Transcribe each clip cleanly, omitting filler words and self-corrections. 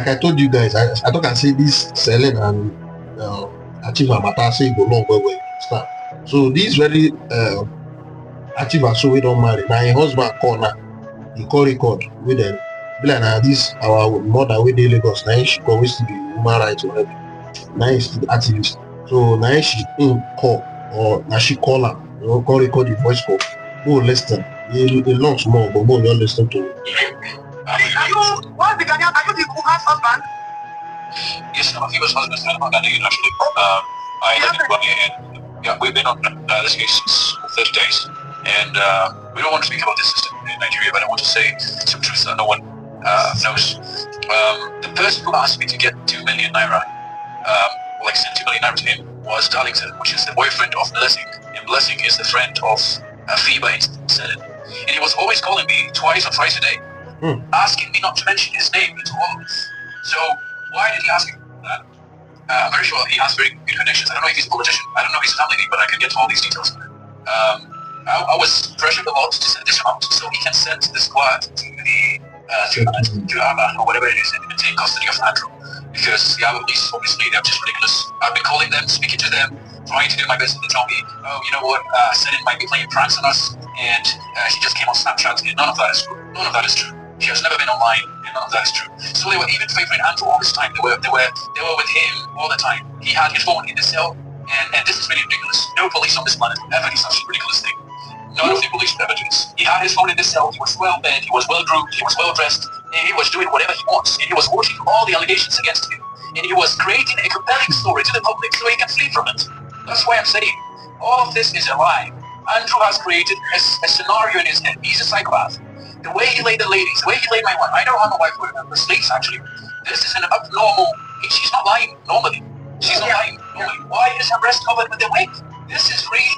like I told you guys, I don't can say this selling and achiever matter say go long well start. So this very achiever so we don't marry. Now your husband call now, he call record with them. Be like now this our mother with the Lagos. Now she always to be human rights or whatever. Now she's the activist. So now she call or now she call her, call record the voice call. Go listen. He launch more, but more you listen to. Are you what's the Ghanaian? Are you the Wuhan's husband? Yes, I'm a famous husband and I'm Ghanaian actually. I live in Guinea and yeah, we've been on this case since 30 days. And we don't want to speak about this system in Nigeria, but I want to say some truths that no one knows. The person who asked me to get 2 million naira, like send 2 million naira to him, was Darlington, which is the boyfriend of Blessing. And Blessing is the friend of Fiba in Selin. And he was always calling me twice or thrice a day, asking me not to mention his name to all of us. So why did he ask me that? I'm very sure he has very good connections. I don't know if he's a politician. I don't know his family name, but I can get all these details. I was pressured a lot to send this amount so he can send the squad to the to Abba or whatever it is and take custody of Andrew. Because the Abba police, obviously, they're just ridiculous. I've been calling them, speaking to them, trying to do my best, and they tell me, oh, you know what, Selin might be playing pranks on us, and she just came on Snapchat, and none of that is true. None of that is true. She has never been online, and none of that is true. So they were even favoring Andrew all this time. They were with him all the time. He had his phone in the cell, and this is really ridiculous. No police on this planet will ever do such a ridiculous thing. None of the police would ever do this. He had his phone in the cell, he was well fed, he was well groomed, he was well dressed, and he was doing whatever he wants, and he was watching all the allegations against him, and he was creating a compelling story to the public so he can flee from it. That's why I'm saying, all of this is a lie. Andrew has created a scenario in his head. He's a psychopath. The way he laid the ladies, the way he laid my wife, I know how my wife sleeps actually. This is an abnormal, she's not lying normally. She's not lying normally. Why is her breast covered with a wig? This is really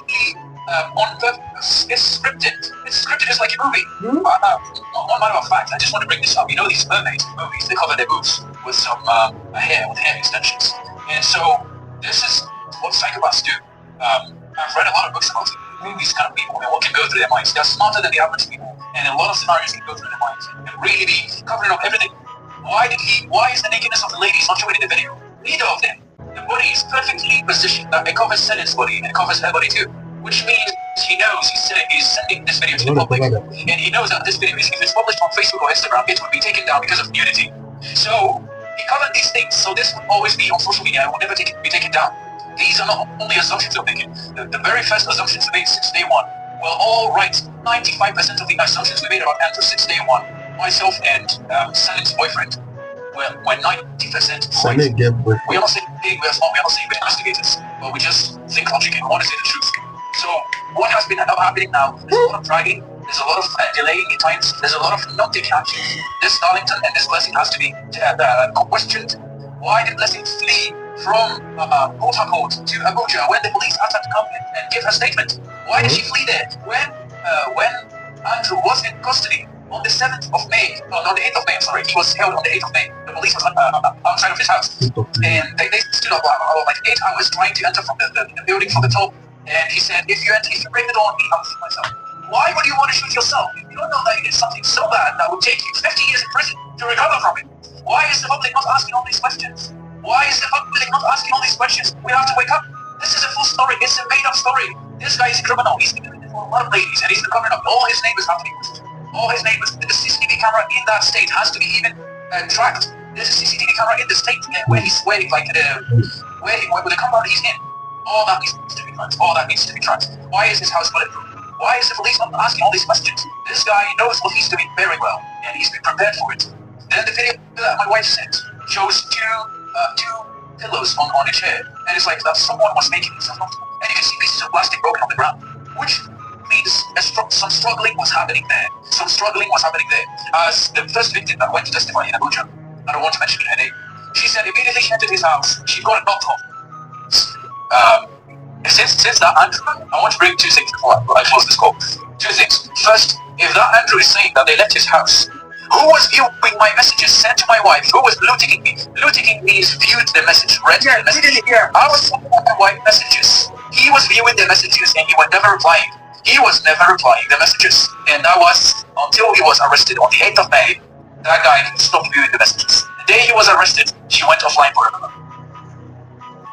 on purpose. It's scripted. It's scripted just like a movie. One matter of fact, I just want to bring this up. You know these mermaids in movies, they cover their boobs with some hair extensions. And so this is what psychopaths do. I've read a lot of books about these kind of people and what can go through their minds. They're smarter than the average people, and a lot of scenarios can go through their minds and really be covering up everything. Why is the nakedness of the ladies not showing in the video? Neither of them. The body is perfectly positioned that it covers Selin's body and it covers her body too. Which means he knows he's sending this video to the public, and he knows that this video, if it's published on Facebook or Instagram, it will be taken down because of nudity. So he covered these things, so this will always be on social media and will never be taken down. These are not only assumptions we're making. The very first assumptions we made since day one were all right. 95% of the assumptions we made about Andrew since day one, myself and Selin's boyfriend, were 90% right. We are not saying we're not saying we're investigators, but we just think logically. We want to say the truth. So what has been happening now, there's a lot of dragging, there's a lot of delaying at times, there's a lot of not taking action. This Darlington and this Blessing has to be questioned. Why did Blessing flee from Port Harcourt to Abuja when the police asked her to come in and give her statement? Why did she flee there when Andrew was in custody on the 7th of May, on the 8th of May, I'm sorry, he was held on the 8th of May. The police was outside of his house, and they stood up about like 8 hours trying to enter from the building from the top. And he said, if you break the door on me, I'll shoot myself. Why would you want to shoot yourself if you don't know that you did something so bad that would take you 50 years in prison to recover from it? Why is the public not asking all these questions? Why is the public not asking all these questions? We have to wake up. This is a full story. It's a made-up story. This guy is a criminal. He's been doing it for a lot of ladies, and he's been covering up. All his neighbors have to be questioned. All his neighbors. The CCTV camera in that state has to be even tracked. There's a CCTV camera in the state where he's where the compound he's in. All that needs to be tracked. All that needs to be tracked. Why is his house bulletproof? Why is the police not asking all these questions? This guy knows what he's doing very well, and he's been prepared for it. Then the video that my wife sent shows two pillows on a chair, and it's like that someone was making himself comfortable. And you can see pieces of plastic broken on the ground, which means some struggling was happening there. Some struggling was happening there. As the first victim that went to testify in Abuja, I don't want to mention her name, she said immediately she entered his house, she got a knock off. Since that Andrew, I want to bring two things before I close this call. Two things. First, if that Andrew is saying that they left his house, who was viewing my messages sent to my wife? Who was blue ticking me? Blue ticking means viewed the message, read the message. I was sending my wife messages. He was viewing the messages and he was never replying. He was never replying the messages. And that was until he was arrested on the 8th of May. That guy stopped viewing the messages. day he was arrested, she went offline forever.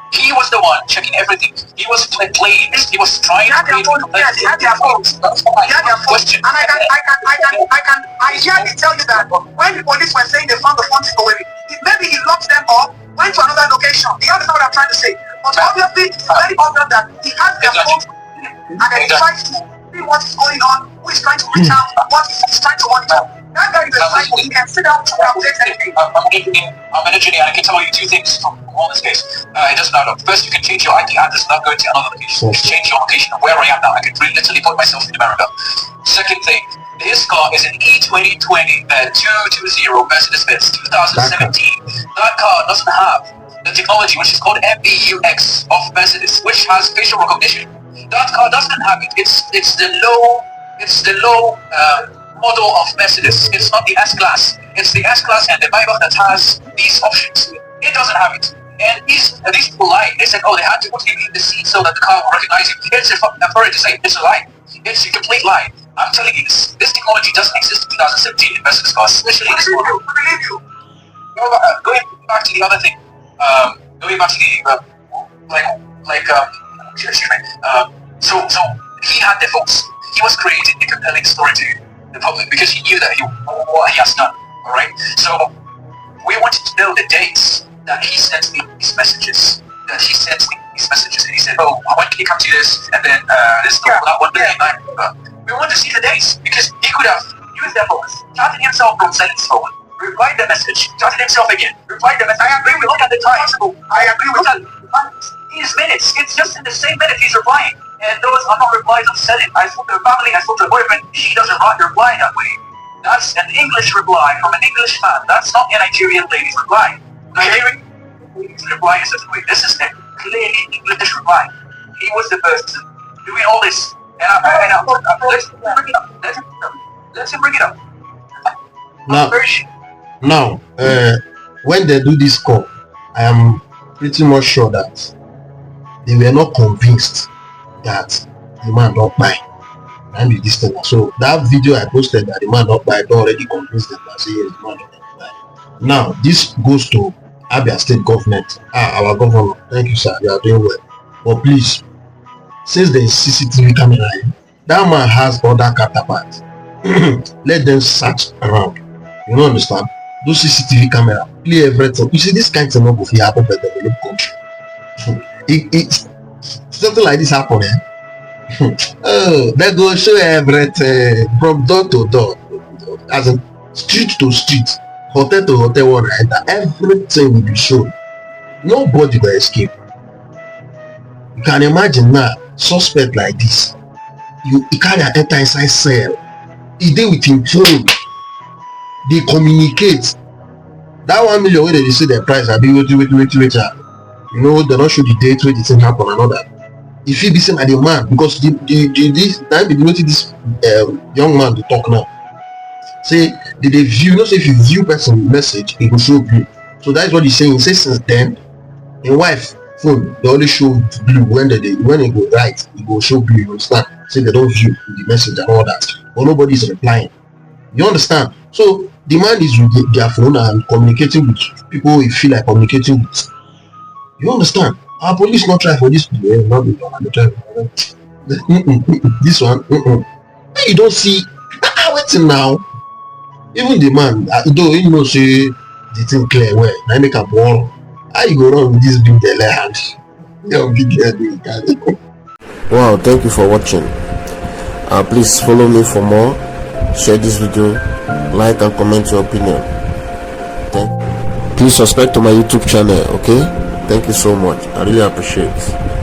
He was the one checking everything. He was playing. He was trying to play. Yes, he had their phones. He had their phones. And I tell you that when the police were saying they found the phones in Owerri, maybe he locked them up, went to another location. You understand what I'm trying to say? But obviously, it's very obvious that he has their phones and then he tries to see what is going on, who is trying to reach out, what he's trying to monitor. That guy is a psycho. He can sit down to calculate anything. I'm an engineer, and I can tell you two things from all this case. It doesn't matter. First, you can change your IP address, not go to another location. You can change your location of where I am now. I can literally put myself in America. Second thing, this car is an E2020 220 Mercedes-Benz 2017. That car doesn't have the technology which is called MBUX of Mercedes, which has facial recognition. That car doesn't have it. It's the low model of Mercedes. It's not the S-Class. It's the S-Class and the Maybach that has these options. It doesn't have it. And these people lied. They said, oh, they had to put him in the seat so that the car will recognize him. I'm sorry to say, it's a lie. It's a complete lie. I'm telling you, this technology doesn't exist in 2017 in Mercedes cars, especially this model. Going back to the other thing, going back to the so he had the votes. He was creating a compelling story to the public because he knew that what he has done. All right. So we wanted to know the dates that he sent me these messages. And he said, "Oh, when can you come to this?" And then this that one day. We want to see the dates because he could have used their phones, chatted himself from silence phone, replied the message, chatted himself again, replied the message. I agree with look at the time. I agree with that. These minutes, it's just in the same minute he's replying. And those are not replies of setting. I spoke to the family, I spoke to the boyfriend, she doesn't reply that way. That's an English reply from an English man. That's not a Nigerian lady's reply. Nigerian lady's reply is a way. This is a clearly English reply. He was the person doing all this. Let's bring it up. Now, when they do this call, I am pretty much sure that they were not convinced that the man don't buy. And this thing. So that video I posted that the man don't buy, don't already convinced them that say yes, the man don't buy. Now this goes to Abia State government. Our governor, thank you sir, you are doing well. But please, since there is CCTV camera, that man has other counterparts. Let them search around. You don't understand? Those CCTV camera, play everything. You see, this kind of thing will happen for the developed country. It's something like this happen, oh, they go show everything from door to door, as in street to street, hotel to hotel, one enter, everything will be shown. Nobody will escape. You can imagine now, suspect like this, you carry enter inside cell, he dey with him phone, they communicate. That 1 million where they say their price, I be wait. You know, they don't show the date where the thing happen and all that. If he be seen at the man, because this time they notice this young man to talk now. Say did they view, you know, say if you view person message, it will show blue. So that's what he's saying. He says since then, in wife phone they only show blue when it go right, it will show blue. You understand? Say they don't view the message and all that, but nobody is replying. You understand? So the man is with their phone and communicating with people he feel like communicating with. You understand? Our police not try for this. Not this one. You don't see. Waiting now. Even the man, though you know, say the thing clear well. I make a ball. How you go wrong with this big delay hand? Wow, thank you for watching. Please follow me for more. Share this video, like and comment your opinion. Please subscribe to my YouTube channel, okay? Thank you so much. I really appreciate it.